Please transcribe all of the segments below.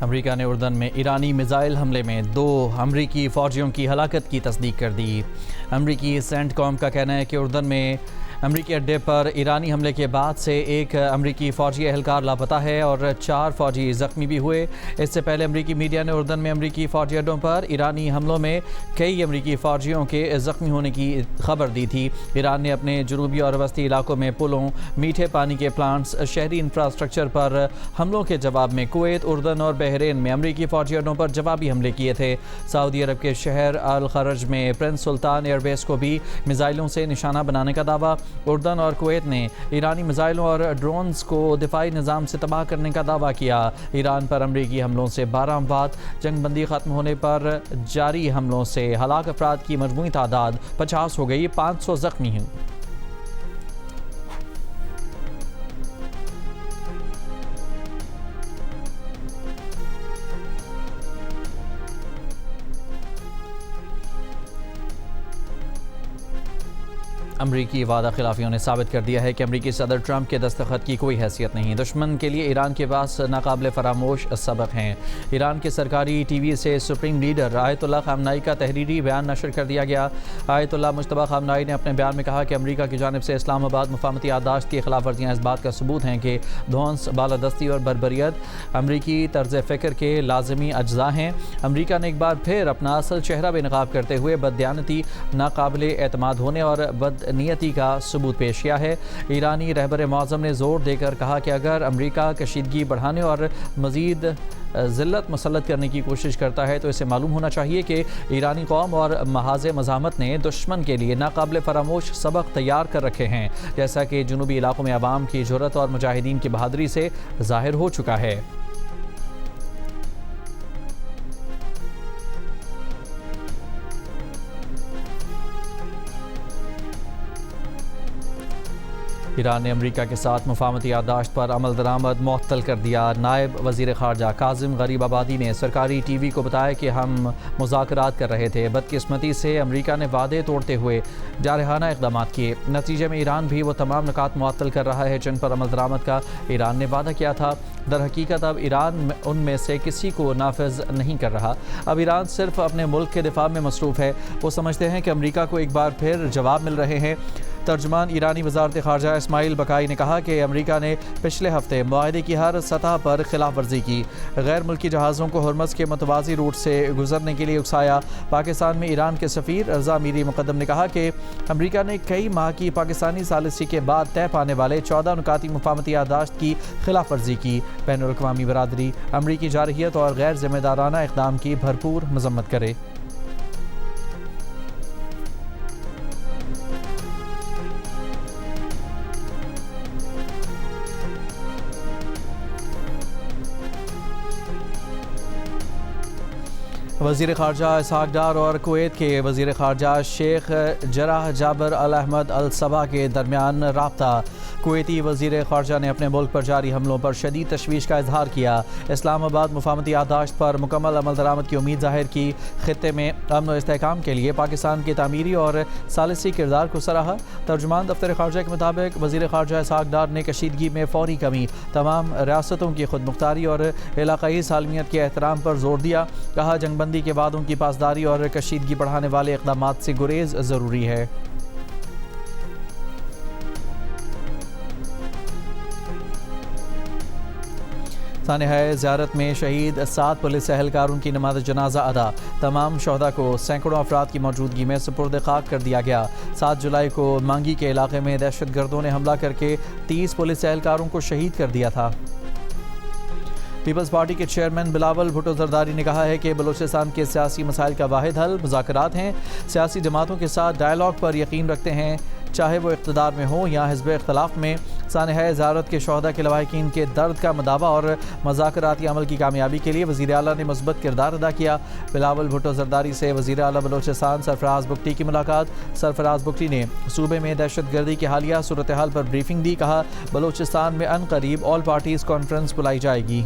America ने उर्दन में ईरानी missile हमले में 2 अमरीकी फ़ौजियों की हलाकत की तस्दीक कर दी। अमरीकी सेंटकॉम का कहना है कि उर्दन में अमरीकी अड्डे पर ईरानी हमले के बाद से एक अमरीकी फ़ौजी एहलकार लापता है और 4 फ़ौजी ज़ख्मी भी हुए। इससे पहले अमरीकी मीडिया ने उर्दन में अमरीकी फ़ौजी अड्डों पर ईरानी हमलों में कई अमरीकी फ़ौजियों के ज़ख्मी होने की खबर दी थी। ईरान ने अपने जनूबी और वस्ती इलाकों में पुलों, मीठे पानी के प्लांट्स, शहरी इंफ्रास्ट्रक्चर पर हमलों के जवाब में कुवैत, उर्दन और बहरीन में अमरीकी फ़ौजी अड्डों पर जवाबी हमले किए थे। सऊदी अरब के शहर अल खरज में प्रिंस सुल्तान एयरबेस को भी मिसाइलों से निशाना बनाने का दावा। उर्दन और कुवैत ने ईरानी मिसाइलों और ड्रोन्स को दिफाई निज़ाम से तबाह करने का दावा किया। ईरान पर अमरीकी हमलों से 12 अमवात, जंगबंदी ख़त्म होने पर जारी हमलों से हलाक अफराद की मजमूई तादाद 50 हो गई, 500 ज़ख्मी हैं। अमरीकी वादा खिलाफियों ने साबित कर दिया है कि अमरीकी सदर ट्रंप के दस्तखत की कोई हैसियत नहीं। दुश्मन के लिए ईरान के पास नाकाबिले फरामोश सबक हैं। ईरान के सरकारी टीवी से सुप्रीम लीडर आयतुल्लाह ख़ामनाई का तहरीरी बयान नशर कर दिया गया। आयतुल्लाह मुज्तबा ख़ामनाई ने अपने बयान में कहा कि अमरीका की जानिब से इस्लामाबाद मुफाहमती याददाश्त की खिलाफ वर्जियाँ इस बात का सबूत हैं कि धौंस, बालादस्ती और बरबरियत अमरीकी तर्ज फ़िक्र के लाजमी अज्जा हैं। अमरीका ने एक बार फिर अपना असल चेहरा बेनकाब करते हुए बददियानती, नाकाबिले एतमाद होने और बदनीयती का सबूत पेश किया है। ईरानी रहबर मौज़म ने जोर देकर कहा कि अगर अमरीका कशीदगी बढ़ाने और मज़ीद ज़िल्लत मुसल्लत करने की कोशिश करता है तो इसे मालूम होना चाहिए कि ईरानी कौम और महाज़ मज़ामत ने दुश्मन के लिए नाकाबिले फरामोश सबक तैयार कर रखे हैं, जैसा कि जनूबी इलाकों में अवाम की जुर्रत और मुजाहिदीन की बहादुरी से ज़ाहिर हो चुका है। ईरान ने अमरीका के साथ मुफाहमती याददाश्त पर अमल दरामद मुअत्तल कर दिया। नायब वज़ीर ख़ारजा काज़िम गरीब आबादी ने सरकारी टीवी को बताया कि हम मुज़ाकरात कर रहे थे। बदकिस्मती से अमरीका ने वादे तोड़ते हुए जारहाना इक़दाम किए। नतीजे में ईरान भी वो तमाम नुकात मुअत्तल कर रहा है जिन पर अमल दरामद का ईरान ने वादा किया था। दर हकीकत अब ईरान उनमें से किसी को नाफिज नहीं कर रहा। अब ईरान सिर्फ अपने मुल्क के दिफा में मसरूफ़ है। वो समझते हैं कि अमरीका को एक बार फिर जवाब मिल रहे हैं। तर्जुमान ईरानी वज़ारत ख़ारजा इस्माइल बकाई ने कहा कि अमरीका ने पिछले हफ्ते मुआहदे की हर सतह पर खिलाफ वर्जी की, गैर मुल्की जहाज़ों को हरमज़ के मतवाज़ी रूट से गुजरने के लिए उकसाया। पाकिस्तान में ईरान के सफ़ीर रज़ा मीरी मुक़द्दम ने कहा कि अमरीका ने कई माह की पाकिस्तानी सालिसी के बाद तय पाने वाले 14 नुकाती मुफाहमती याददाश्त की खिलाफ वर्जी की। बैनुल अक़वामी बरादरी अमरीकी जारहियत और गैर ज़िम्मेदाराना इक़दाम की भरपूर मज़म्मत करे। वज़ीर ख़ारजा इसहाक़ डार और कुवैत के वज़ीर ख़ारजा शेख जराह जाबर अल अहमद अल सबा के दरमियान राब्ता। कुवैती वज़ीर ख़ारजा ने अपने मुल्क पर जारी हमलों पर शदीद तशवीश का इजहार किया। इस्लामाबाद मुफाहमती याददाश्त पर मुकम्मल अमल दरामद की उम्मीद ज़ाहिर की। ख़ित्ते में अमन और इस्तेहकाम के लिए पाकिस्तान के तामीरी और सालिसी किरदार को सराहा। तर्जुमान दफ्तर ख़ारजा के मुताबिक वज़ीर ख़ारजा इसहाक़ डार ने कशीदगी में फ़ौरी कमी, तमाम रियासतों की खुद मुख्तारी और इलाक़ाई सालमियत के एहतराम पर जोर दिया। कहा जंगबंदी के वादों की पासदारी और कशीदगी बढ़ाने वाले इक़दामात से गुरेज ज़रूरी है। सानिहाए ज़ियारत में शहीद 7 पुलिस एहलकारों की नमाज जनाजा अदा। तमाम शहदा को सैकड़ों अफराद की मौजूदगी में सुपुर्द खाक कर दिया गया। 7 जुलाई को मांगी के इलाके में दहशत गर्दों ने हमला करके 30 पुलिस एहलकारों को शहीद कर दिया था। पीपल्स पार्टी के चेयरमैन बिलावल भुट्टो जरदारी ने कहा है कि बलूचिस्तान के सियासी मसाइल का वाहिद हल मुज़ाकरात हैं। सियासी जमातों के साथ डायलॉग पर यकीन रखते हैं, चाहे वो इक़्तिदार में हो या हिज़्ब इख्तिलाफ में। सानिहाए ज़ियारत के शहदा के लवाहिकीन के दर्द का मदावा और मुज़ाकराती अमल की कामयाबी के लिए वज़ीर आला ने मुस्बत किरदार अदा किया। बिलावल भुट्टो जरदारी से वज़ीर आला बलूचिस्तान सरफराज बुगटी की मुलाकात। सरफराज बुगटी ने सूबे में दहशत गर्दी की हालिया सूरत हाल पर ब्रीफिंग दी। कहा बलूचिस्तान में अनकरीब ऑल पार्टीज़ कॉन्फ्रेंस बुलाई जाएगी।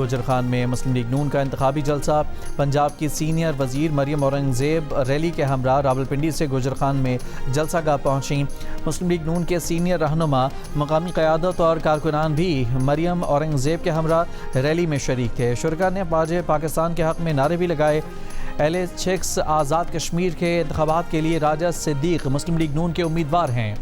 गुजरखान में मुस्लिम लीग नून का इंतखाबी जलसा। पंजाब की सीनियर वजीर मरियम औरंगजेब रैली के हमरा रावलपिंडी से गुजरखान में जलसागाह पहुंची। मुस्लिम लीग नून के सीनियर रहनुमा, मकामी क़यादत और कारकुनान भी मरियम औरंगजेब के हमरा रैली में शरीक थे। शुरका ने बाजे पाकिस्तान के हक़ में नारे भी लगाए। LA6 आज़ाद कश्मीर के इंतखाबात के लिए राजा सिद्दीक मुस्लिम लीग नून के उम्मीदवार हैं।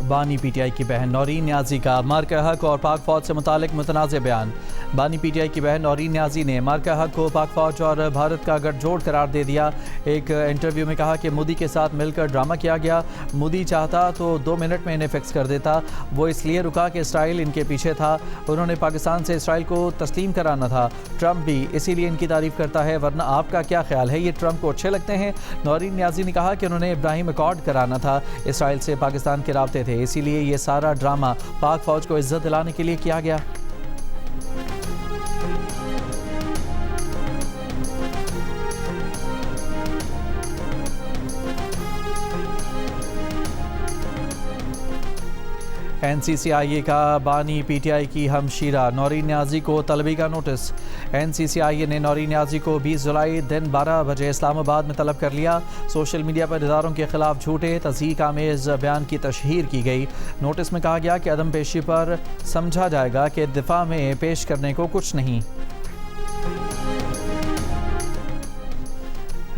बानी PTI की बहन नौरीन न्याजी का मार्का हक और पाक फौज से मुतालिक मुतनाज़ बयान। बानी PTI की बहन नौरीन न्याजी ने मार्का हक को पाक फौज और भारत का गठजोड़ करार दे दिया। एक इंटरव्यू में कहा कि मोदी के साथ मिलकर ड्रामा किया गया। मोदी चाहता तो 2 मिनट में इन्हें फिक्स कर देता, वो इसलिए रुका कि इसराइल इनके पीछे था। उन्होंने पाकिस्तान से इसराइल को तस्लीम कराना था। ट्रंप भी इसीलिए इनकी तारीफ करता है, वरना आपका क्या ख्याल है, ये ट्रंप को अच्छे लगते हैं? नौरीन न्याजी ने कहा कि उन्होंने इब्राहिम अकॉर्ड कराना था, इसराइल से पाकिस्तान के राब्ते थे, इसीलिए ये सारा ड्रामा पाक फौज को इज्जत दिलाने के लिए किया गया। NCCIA का बानी PTI की हमशीरा नौरीन न्याजी को तलबी का नोटिस। NCCIA ने नौरीन न्याजी को 20 जुलाई दिन 12 बजे इस्लामाबाद में तलब कर लिया। सोशल मीडिया पर इदारों के खिलाफ झूठे तज़हीक आमेज़ बयान की तशहीर की गई। नोटिस में कहा गया कि अदम पेशी पर समझा जाएगा कि दिफा में पेश करने को कुछ नहीं।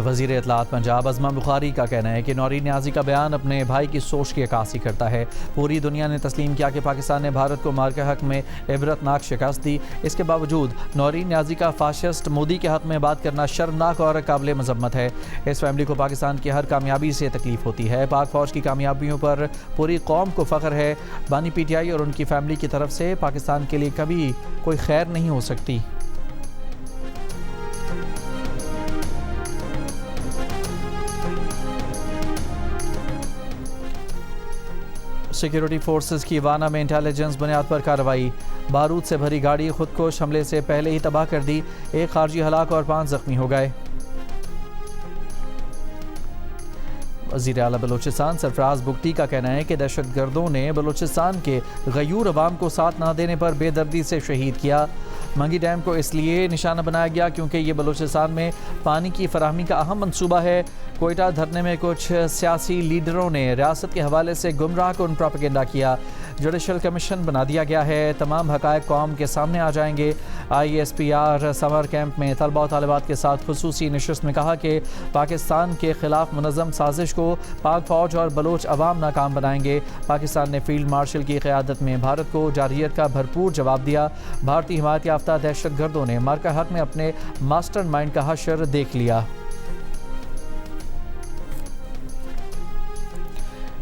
वज़ीर इत्तलात पंजाब अज़मा बुखारी का कहना है कि नौरीन न्याजी का बयान अपने भाई की सोच की अक्कासी करता है। पूरी दुनिया ने तस्लीम किया कि पाकिस्तान ने भारत को मार्का हक में इबरतनाक शिकस्त दी। इसके बावजूद नौरीन न्याजी का फाशिस्ट मोदी के हक में बात करना शर्मनाक और काबिल मज़म्मत है। इस फैमिली को पाकिस्तान की हर कामयाबी से तकलीफ़ होती है। पाक फौज की कामयाबियों पर पूरी कौम को फ़ख्र है। बानी PTI और उनकी फैमिली की तरफ से पाकिस्तान के लिए कभी कोई खैर नहीं हो सकती। सिक्योरिटी फोर्सेस की वाना में इंटेलिजेंस बुनियाद पर कार्रवाई। बारूद से भरी गाड़ी खुदकुश हमले से पहले ही तबाह कर दी। 1 खारजी हलाक और 5 जख्मी हो गए। वज़ीर आला बलूचिस्तान सरफराज बुगटी का कहना है कि दहशतगर्दों ने बलूचिस्तान के गयूर अवाम को साथ न देने पर बेदर्दी से शहीद किया। मंगी डैम को इसलिए निशाना बनाया गया क्योंकि ये बलूचिस्तान में पानी की फराहमी का अहम मंसूबा है। कोयटा धरने में कुछ सियासी लीडरों ने रियासत के हवाले से गुमराह कुन प्रोपेगेंडा किया। जुडिशल कमीशन बना दिया गया है, तमाम हक़ाइक़ कौम के सामने आ जाएंगे। ISPR समर कैंप में तलबा और तालिबात के साथ खुसूसी नशिस्त में कहा कि पाकिस्तान के ख़िलाफ़ मुनज़्ज़म साजिश को पाक फ़ौज और बलोच अवाम नाकाम बनाएंगे। पाकिस्तान ने फील्ड मार्शल की क़यादत में भारत को जारहियत का भरपूर जवाब दिया। भारतीय हिमायत याफ्ता दहशतगर्दों ने मार्का हक में अपने मास्टर माइंड का हशर देख लिया।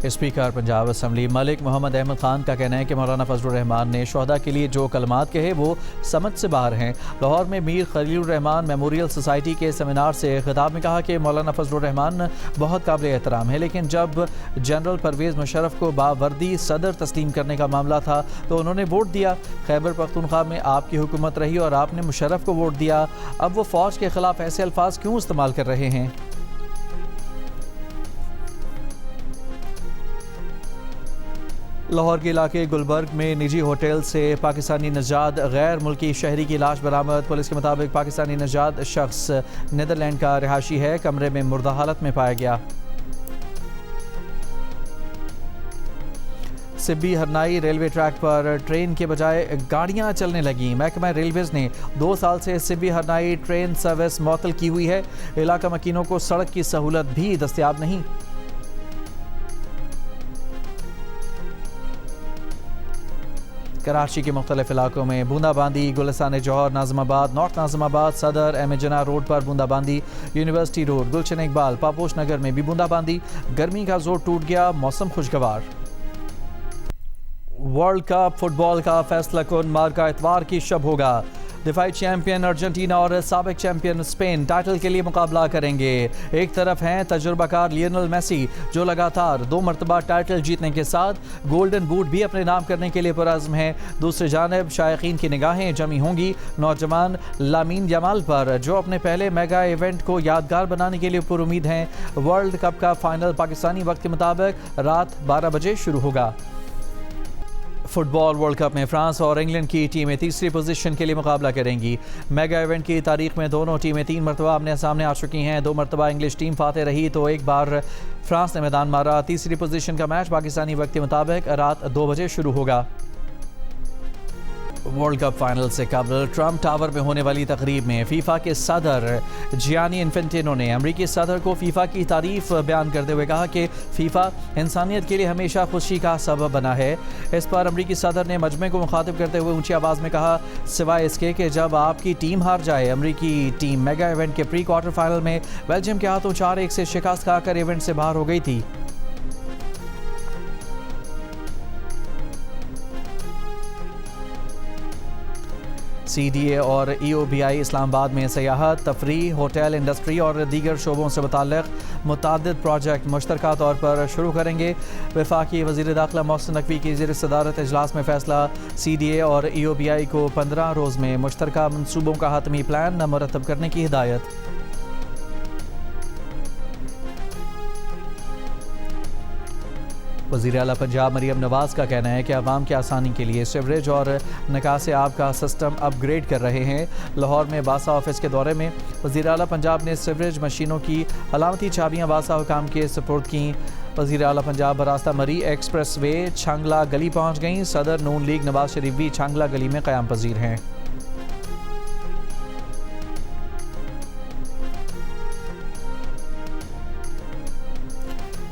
स्पीकर पंजाब असम्बली मलिक मोहम्मद अहमद खान का कहना है कि मौलाना फजलुर रहमान ने शोहदा के लिए जो कलमात कहे वो समझ से बाहर हैं। लाहौर में मीर खलीलुर रहमान मेमोरियल सोसाइटी के सेमिनार से खिताब में कहा कि मौलाना फजलुर रहमान बहुत काबिल एहतराम है, लेकिन जब जनरल परवेज़ मुशर्रफ को बावर्दी सदर तस्लीम करने का मामला था तो उन्होंने वोट दिया। खैबर पख्तूनख्वा में आपकी हुकूमत रही और आपने मुशर्रफ को वोट दिया। अब वो फ़ौज के ख़िलाफ़ ऐसे अल्फाज क्यों इस्तेमाल कर रहे हैं? लाहौर के इलाके गुलबर्ग में निजी होटल से पाकिस्तानी नजाद गैर मुल्की शहरी की लाश बरामद। पुलिस के मुताबिक पाकिस्तानी नजाद शख्स नीदरलैंड का रिहायशी है, कमरे में मुर्दा हालत में पाया गया। सिब्बी हरनाई रेलवे ट्रैक पर ट्रेन के बजाय गाड़ियां चलने लगी। महकमा रेलवेज़ ने 2 साल से सिब्बी हरनाई ट्रेन सर्विस मुअत्तल की हुई है। इलाका मकीनों को सड़क की सहूलत भी दस्तयाब नहीं। कराची के मुख्तलिफ इलाकों में बूंदाबांदी। गुलिस्तान जौहर, नाज़िमाबाद, नॉर्थ नाज़िमाबाद, सदर, एमजना रोड पर बूंदाबांदी। यूनिवर्सिटी रोड, गुलशन इकबाल, पापोश नगर में भी बूंदाबांदी। गर्मी का जोर टूट गया, मौसम खुशगवार। वर्ल्ड कप फुटबॉल का फैसला कुन मार्का इतवार की शब होगा। दिफाई चैंपियन अर्जेंटीना और साबिक चैंपियन स्पेन टाइटल के लिए मुकाबला करेंगे। एक तरफ हैं तजुर्बाकार लियोनेल मेसी जो लगातार 2 मरतबा टाइटल जीतने के साथ गोल्डन बूट भी अपने नाम करने के लिए पुरअज़्म हैं। दूसरी जानिब शायकीन की निगाहें जमी होंगी नौजवान लामीन यमाल पर जो अपने पहले मेगा इवेंट को यादगार बनाने के लिए पुरुमीद हैं। वर्ल्ड कप का फाइनल पाकिस्तानी वक्त के मुताबिक रात 12 बजे शुरू होगा। फुटबॉल वर्ल्ड कप में फ्रांस और इंग्लैंड की टीमें तीसरी पोजीशन के लिए मुकाबला करेंगी। मेगा इवेंट की तारीख में दोनों टीमें 3 मरतबा आमने सामने आ चुकी हैं। 2 मरतबा इंग्लिश टीम फाते रही तो एक बार फ्रांस ने मैदान मारा। तीसरी पोजीशन का मैच पाकिस्तानी वक्त के मुताबिक रात 2 बजे शुरू होगा। वर्ल्ड कप फाइनल से कबल ट्रंप टावर में होने वाली तकरीब में फीफा के सदर जियानी इन्फेंटिनो ने अमरीकी सदर को फीफा की तारीफ बयान करते हुए कहा कि फीफा इंसानियत के लिए हमेशा खुशी का सबब बना है। इस पर अमरीकी सदर ने मजमे को मुखातिब करते हुए ऊंची आवाज़ में कहा, सिवाय इसके कि जब आपकी टीम हार जाए। अमरीकी टीम मेगा इवेंट के प्री क्वार्टर फाइनल में बेल्जियम के हाथों 4-1 से शिकस्त खाकर इवेंट से बाहर हो गई थी। CDA और EOBI इस्लामाबाद में सयाहत, तफरीह, होटल इंडस्ट्री और दीगर शोबों से मुताल्लिक़ मुतअद्दिद प्रोजेक्ट मुश्तरका तौर पर शुरू करेंगे। वफाकी वज़ीर दाखिला मोहसिन नकवी की ज़ेर सदारत इजलास में फ़ैसला। CDA और EOBI को 15 रोज़ में मुश्तरका मनसूबों का हतमी प्लान मुरतब करने की हिदायत। वज़ीर आला पंजाब मरीम नवाज़ का कहना है कि आवाम की आसानी के लिए सीवरेज और निकास आब का सिस्टम अपग्रेड कर रहे हैं। लाहौर में वासा ऑफिस के दौरे में वज़ीर आला पंजाब ने सीवरेज मशीनों की अलामती चाबियाँ वासा हुकाम के सुपुर्द की। वज़ीर आला पंजाब बरास्ता मरी एक्सप्रेस वे छांगला गली पहुँच गई। सदर नून लीग नवाज शरीफ भी छांगला गली में क़याम पजीर हैं।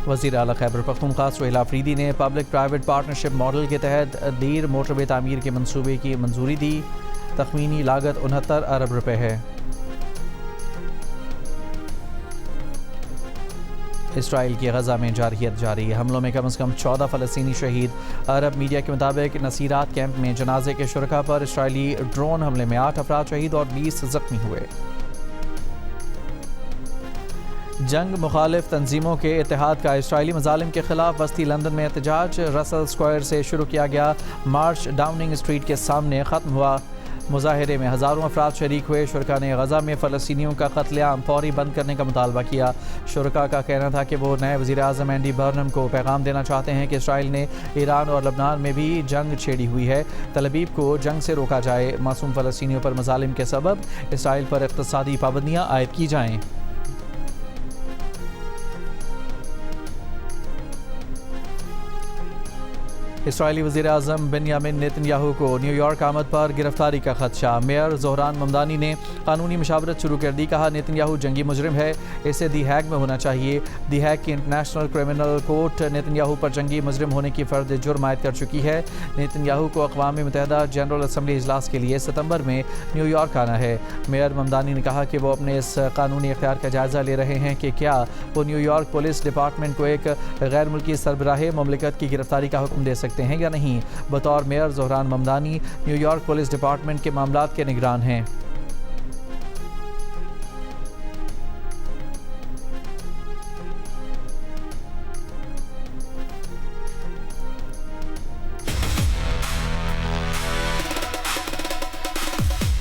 वज़ीर आला खैबर पख्तूनख्वा सुहेल आफरीदी ने पब्लिक प्राइवेट पार्टनरशिप मॉडल के तहत दीर मोटरवे तामीर के मंसूबे की मंजूरी दी। तखमीनी लागत 69 अरब रुपए है। इसराइल की गजा में जारहियत जारी, हमलों में कम से कम 14 फ़लस्तीनी शहीद। अरब मीडिया के मुताबिक नसीरात कैंप में जनाजे के शुरका पर इसराइली ड्रोन हमले में 8 अफराद शहीद और 20 ज़ख्मी हुए। जंग मुखालिफ तंजीमों के इत्तेहाद का इसराइली मजालिम के खिलाफ वस्ती लंदन में एहतजाज। रसल स्क्वायर से शुरू किया गया मार्च डाउनिंग स्ट्रीट के सामने ख़त्म हुआ। मुजाहरे में हज़ारों अफराद शरीक हुए। शुरका ने गजा में फ़लस्तीनियों का कत्लेआम फौरी बंद करने का मुतालबा किया। शुरका का कहना था कि वो नए वज़ीर आज़म एंडी बर्नम को पैगाम देना चाहते हैं कि इसराइल ने ईरान और लबनान में भी जंग छेड़ी हुई है। तलबीब को जंग से रोका जाए। मासूम फ़लस्तीनियों पर मजालिम के सबब इसराइल पर इक़्तिसादी पाबंदियाँ आयद की जाएँ। इसराइली वज़ीर आज़म बेंयामिन नेतन्याहू को न्यूयॉर्क आमद पर गिरफ्तारी का खदशा। मेयर ज़ोहरान ममदानी ने कानूनी मशावरत शुरू कर दी। कहा, नेतन्याहू जंगी मुजरिम है, इसे दी हैग में होना चाहिए। दी हैग की इंटरनेशनल क्रिमिनल कोर्ट नेतन्याहू पर जंगी मुजरिम होने की फ़र्द जुर्म आयद कर चुकी है। नेतन्याहू को अक़वाम मुत्तहिदा जनरल असम्बली इजलास के लिए सितंबर में न्यूयॉर्क आना है। मेयर ममदानी ने कहा कि वो अपने इस कानूनी इख्तियार का जायज़ा ले रहे हैं कि क्या वो न्यूयॉर्क पुलिस डिपार्टमेंट को एक गैर मुल्की सरबराह मुमलिकत की गिरफ्तारी का हुक्म दे सकते हैं या नहीं। बतौर mayor Zohran Mamdani New York police department के मामलात के निगरान हैं।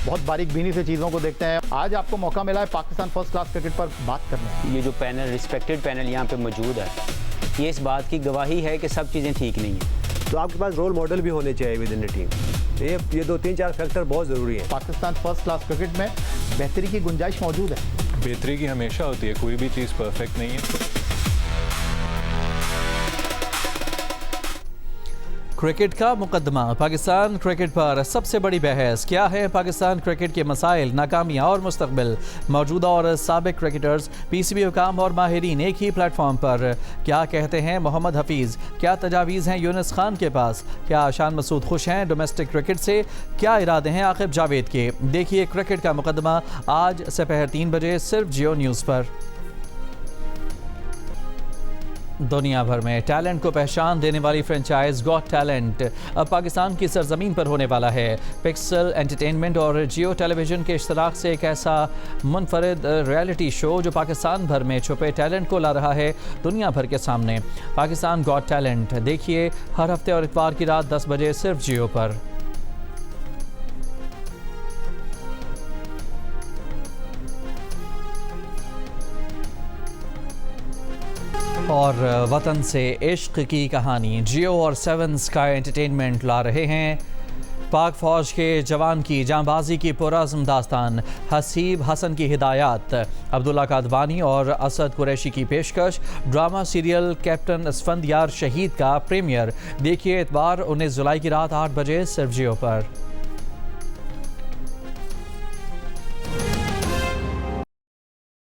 बहुत बारीक बीनी से चीज़ों को देखते हैं। आज आपको मौका मिला है पाकिस्तान फर्स्ट क्लास क्रिकेट पर बात करने। ये जो पैनल, रिस्पेक्टेड पैनल यहाँ पे मौजूद है, ये इस बात की गवाही है कि सब चीज़ें ठीक नहीं हैं। तो आपके पास रोल मॉडल भी होने चाहिए विद इन द टीम। ये 2-3-4 फैक्टर बहुत ज़रूरी है। पाकिस्तान फर्स्ट क्लास क्रिकेट में बेहतरी की गुंजाइश मौजूद है। बेहतरी की हमेशा होती है, कोई भी चीज़ परफेक्ट नहीं है। क्रिकेट का मुकदमा। पाकिस्तान क्रिकेट पर सबसे बड़ी बहस क्या है? पाकिस्तान क्रिकेट के मसाइल, नाकामियाँ और मुस्तकबिल। मौजूदा और साबिक क्रिकेटर्स, PCB हुकाम और माहिरीन एक ही प्लेटफॉर्म पर। क्या कहते हैं मोहम्मद हफीज़? क्या तजावीज़ हैं यूनुस खान के पास? क्या शान मसूद खुश हैं डोमेस्टिक क्रिकेट से? क्या इरादे हैं आकिब जावेद के? देखिए क्रिकेट का मुकदमा आज दोपहर 3 बजे सिर्फ जियो न्यूज़ पर। दुनिया भर में टैलेंट को पहचान देने वाली फ्रेंचाइज गॉट टैलेंट अब पाकिस्तान की सरजमीन पर होने वाला है। पिक्सल एंटरटेनमेंट और जियो टेलीविज़न के इश्तराक से एक ऐसा मुनफरिद रियलिटी शो जो पाकिस्तान भर में छुपे टैलेंट को ला रहा है दुनिया भर के सामने। पाकिस्तान गॉट टैलेंट देखिए हर हफ्ते और इतवार की रात 10 बजे सिर्फ जियो पर। और वतन से इश्क की कहानी जियो और 7 स्काई एंटरटेनमेंट ला रहे हैं पाक फौज के जवान की जांबाजी की पुरअज़्म दास्तान। हसीब हसन की हिदायत, अब्दुल्ला कादवानी और असद कुरैशी की पेशकश। ड्रामा सीरियल कैप्टन असफंदयार शहीद का प्रीमियर देखिए इतवार 19 जुलाई की रात 8 बजे सिर्फ जियो पर।